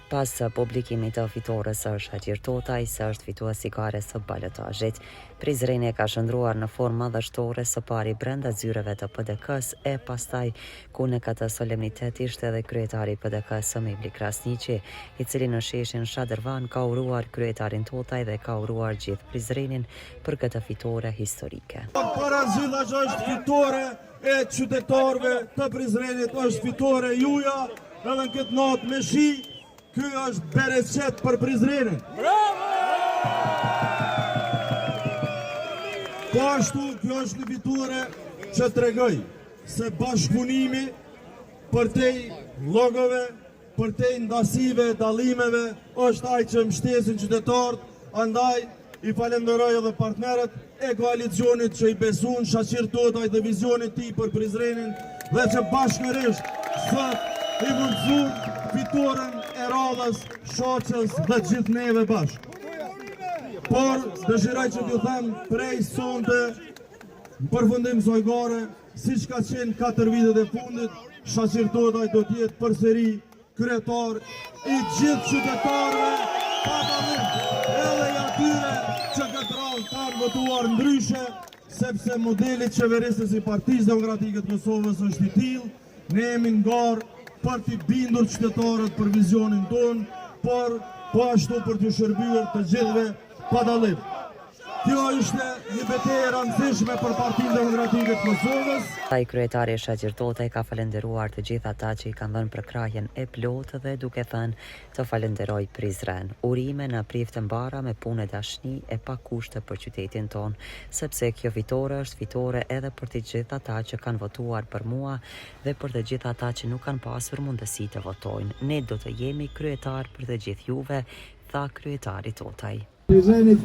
Pas publikimit të fitores së Shaqir Totaj, se është fituesi gare së balotazhit. Prizreni ka shndruar në formë madhështore së pari brenda zyreve të PDK-s e pastaj ku në këtë solemnitet ishte edhe kryetari i PDK-s Mevli Krasniqi, i cili në sheshin Shadrvan ka uruar kryetarin Totaj dhe ka uruar gjithë Prizrenin për këtë fitore historike. Parazillash është fitore e qytetarëve të Prizrenit, është fitore juja, edhe në këtë natë me shi. Ky është bereqet për Prizrenin. Bravo! Po ashtu, kjo është një fitore që tregoj se bashkëpunimi përtej llogove, përtej ndasive, dallimeve, është ai që mbështesin qytetarët, andaj i falenderoj edhe partnerët e koalicionit që i besuan Shaqir Totaj dhe vizionit tij për Prizrenin dhe që bashkërisht sot i mundësun fitoren e radhës, shoqës dhe gjithë neve bashkë. Por dëshiroj që t'ju them prej sonte në përfundim zojgare, siç ka qenë 4 vitet e fundit, Shaqir Totaj do t'jetë përsëri kryetar i gjithë qytetarëve, pa dallim, edhe i atyre që këtë radhë kanë votuar ndryshe, sepse modeli qeverisës i Partisë Demokratike të Kosovës është i tillë, ne jemi ngarë për t'i bindur qytetarët për vizionin tonë, por po ashtu për t'ju shërbyer të gjithëve pa dallim. Kjo ishte një betejë e rëndësishme për Partinë Demokratike të Kosovës. Ai kryetari Shaqir Totaj ka falenderuar të gjithë ata që i kanë dhënë përkrahjen e plotë dhe duke thënë të falenderoj Prizren. Urime në prift të mbara me punë dashni e pa kushte për qytetin ton, sepse kjo fitore është fitore edhe për të gjithë ata që kanë votuar për mua dhe për të gjithë ata që nuk kanë pasur mundësi të votojnë. Ne do të jemi kryetar për të gjithë juve, tha kryetari Totaj. Prizrenit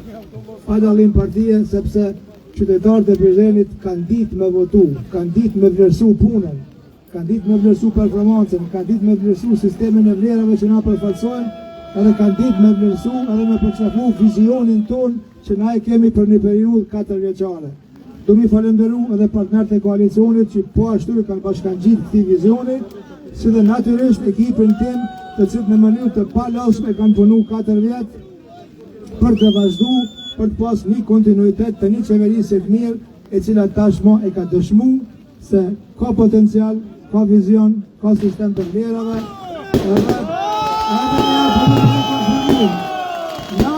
pa dallim partie, sepse qytetarët e Prizrenit kanë ditë me votu, kanë ditë me vlerësu punën, kanë ditë me vlerësu performancën, kanë ditë me vlerësu sistemin e vlerave që na përfaqësojnë, edhe kanë ditë me vlerësu edhe me përqafu vizionin ton që na e kemi për një periudhë 4 vjeçare. Do mi falenderu edhe partnerët e koalicionit që po ashtu kanë bashkangjitur këtij vizioni, si dhe natyrisht ekipin tim, të cilët në mënyrë të palosme kanë punu 4 vjet për të vazhdu, për të pas një kontinuitet të një qeverisë të mirë, e cila tashmë e ka dëshmu se ka potencial, ka vizion, ka sistem të vlerave, edhe na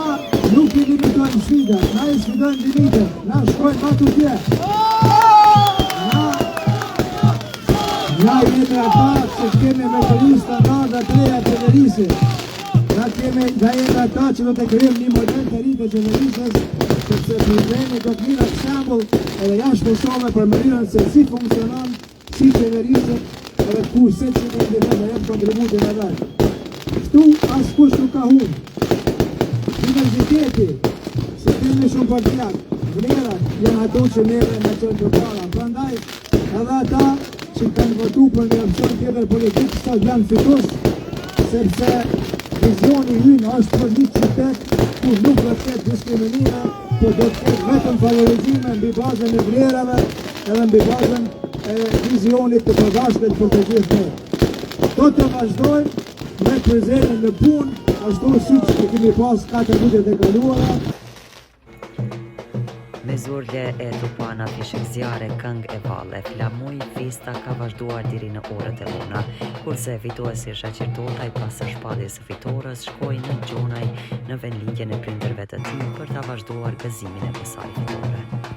nuk i limitojnë sfida, na i sfidojnë limite, na shkojnë ma të tje. Na jemi ata që kemi me përri standarda të reja qeverisë. Na jemi ata që do të krijojmë një model të ri të qeverisës, sepse Prizreni do të mirë atë shembull edhe jashtë Kosovës për mënyrën se si funksionon, si qeveriset edhe ku se që do të jep kontributin e vet. Ktu askush nuk ka humbur. Diversiteti, sistemi shumë partijak, vlerat janë ato që neve na çojnë përpara. Prandaj edhe ata që kanë votuar për një opsion tjetër politik sot janë fitues, sepse vizioni ynë është për një qytet ku nuk do të ketë diskriminime, por do të ketë vetëm favorizime mbi bazën e vlerave edhe mbi bazën e vizionit të përbashkët për të gjithë ne. Do të vazhdojmë me Prizrenin në punë, ashtu siç e kemi pas 4 vitet e kaluara. Me zurje e tupana fishekzjare këngë e valle, flamuj festa ka vazhduar deri në orët e vona, kurse fituesi Shaqir Totaj pas së shpalljes së fitores shkoi në Gjonaj në vendlindjen e prindërve të tij për ta vazhduar gëzimin e kësaj fitore.